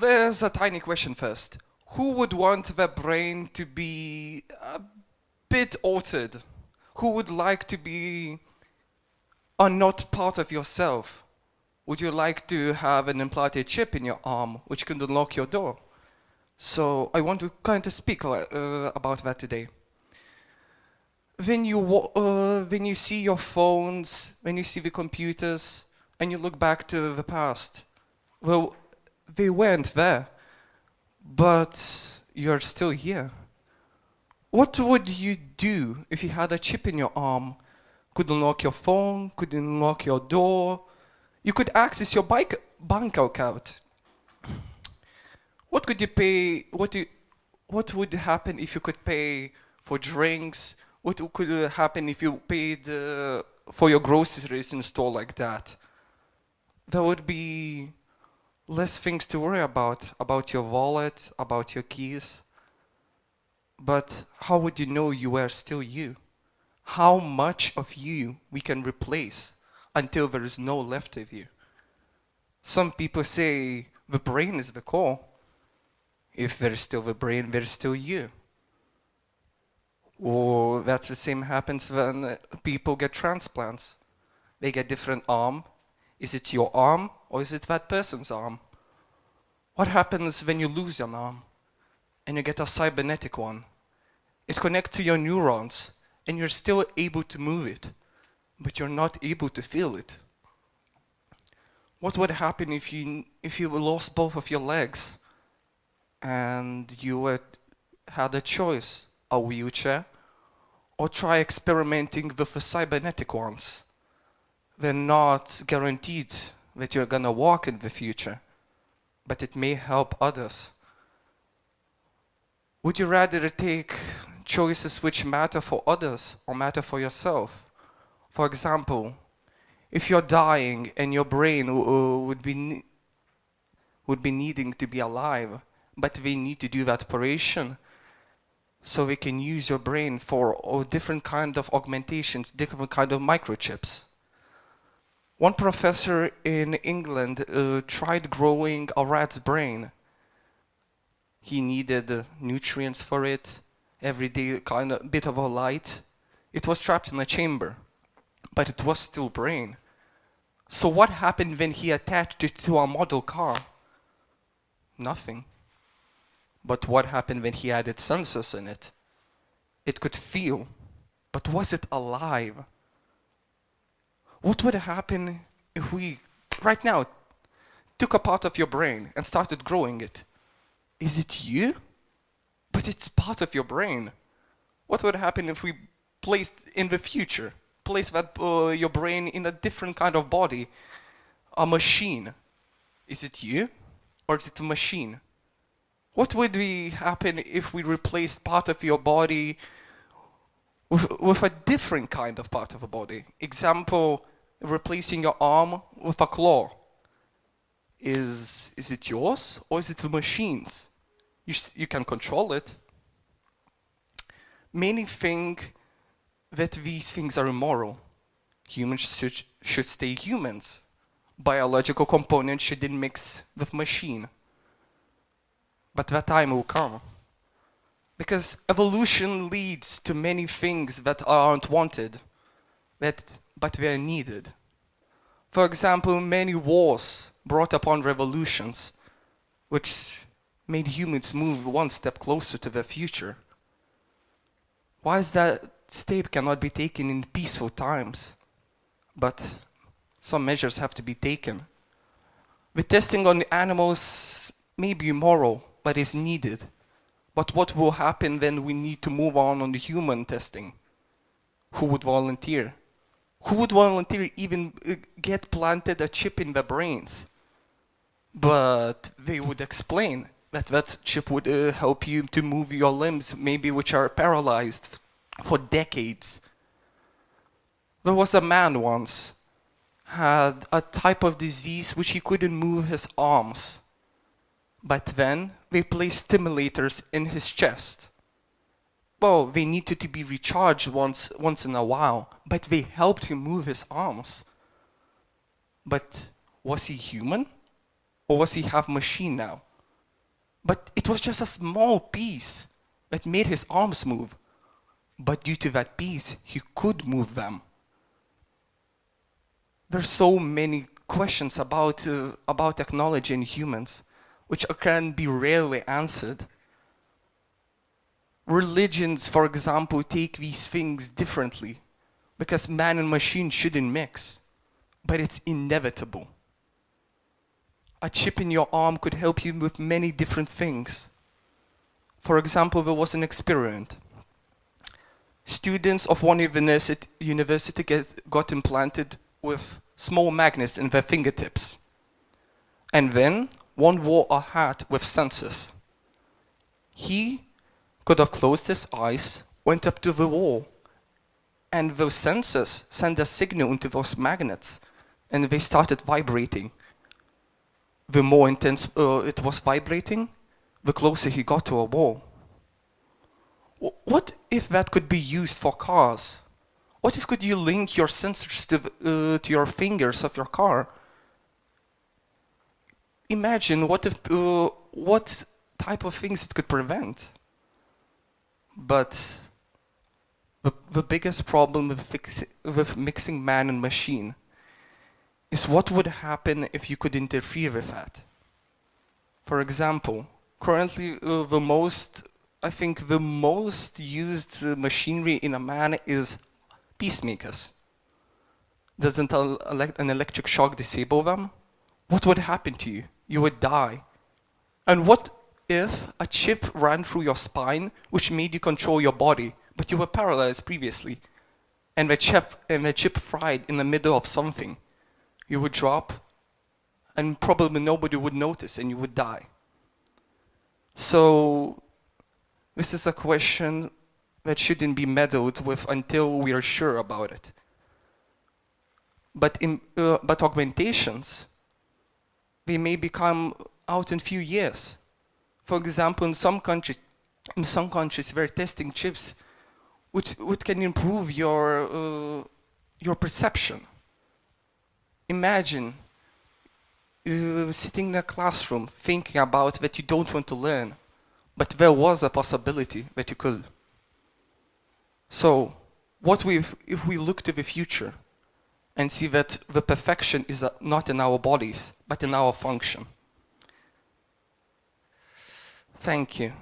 There's a tiny question first. Who would want their brain to be a bit altered? Who would like to be a not part of yourself? Would you like to have an implanted chip in your arm which can unlock your door? So I want to kind of speak about that today. When you see your phones, when you see the computers, and you look back to the past, well, they weren't there, but you're still here. What would you do if you had a chip in your arm? Could unlock your phone, could unlock your door, you could access your bank account. What could you pay? What would happen if you could pay for drinks? What could happen if you paid for your groceries in a store like that? There would be less things to worry about your wallet, about your keys. But how would you know you were still you? How much of you we can replace until there is no left of you? Some people say the brain is the core. If there is still the brain, there is still you. Or that's the same happens when people get transplants. They get different arm. Is it your arm or is it that person's arm? What happens when you lose an arm and you get a cybernetic one? It connects to your neurons and you're still able to move it, but you're not able to feel it. What would happen if you lost both of your legs and you had a choice, a wheelchair, or try experimenting with the cybernetic ones? They're not guaranteed that you're gonna walk in the future, but it may help others. Would you rather take choices which matter for others or matter for yourself? For example, if you're dying and your brain would be needing to be alive, but they need to do that operation, so they can use your brain for different kind of augmentations, different kind of microchips. One professor in England tried growing a rat's brain. He needed nutrients for it, every day kind of bit of a light. It was trapped in a chamber, but it was still brain. So what happened when he attached it to a model car? Nothing. But what happened when he added sensors in it? It could feel, but was it alive? What would happen if we, right now, took a part of your brain and started growing it? Is it you? But it's part of your brain. What would happen if we placed in the future, place that your brain in a different kind of body, a machine? Is it you or is it a machine? What would happen if we replaced part of your body with a different kind of part of a body? Example, replacing your arm with a claw. Is it yours or is it the machine's? You can control it. Many think that these things are immoral. Humans should stay humans. Biological components shouldn't mix with machine. But that time will come. Because evolution leads to many things that aren't wanted, but they are needed. For example, many wars brought upon revolutions, which made humans move one step closer to their future. Why is that step cannot be taken in peaceful times? But some measures have to be taken. The testing on animals may be immoral, but is needed. But what will happen when we need to move on the human testing? Who would volunteer? Who would volunteer even get planted a chip in their brains? But they would explain that chip would help you to move your limbs, maybe which are paralyzed for decades. There was a man once, had a type of disease which he couldn't move his arms. But then they placed stimulators in his chest. Well, they needed to be recharged once in a while, but they helped him move his arms. But was he human? Or was he half machine now? But it was just a small piece that made his arms move. But due to that piece, he could move them. There's so many questions about technology and humans, which can be rarely answered. Religions, for example, take these things differently, because man and machine shouldn't mix, but it's inevitable. A chip in your arm could help you with many different things. For example, there was an experiment. Students of one university got implanted with small magnets in their fingertips. And then one wore a hat with sensors. He could have closed his eyes, went up to the wall, and those sensors sent a signal into those magnets, and they started vibrating. The more intense it was vibrating, the closer he got to a wall. What if that could be used for cars? What if could you link your sensors to your fingers of your car? Imagine what type of things it could prevent. But the biggest problem with mixing man and machine is what would happen if you could interfere with that. For example, currently the most used machinery in a man is pacemakers. Doesn't an electric shock disable them? What would happen to you? You would die. And what if a chip ran through your spine, which made you control your body, but you were paralyzed previously, and the chip fried in the middle of something? You would drop, and probably nobody would notice, and you would die. So this is a question that shouldn't be meddled with until we are sure about it. But augmentations, they may become out in few years. For example, in some countries, they're testing chips which can improve your perception. Imagine sitting in a classroom thinking about that you don't want to learn, but there was a possibility that you could. So, if we look to the future and see that the perfection is not in our bodies, but in our function? Thank you.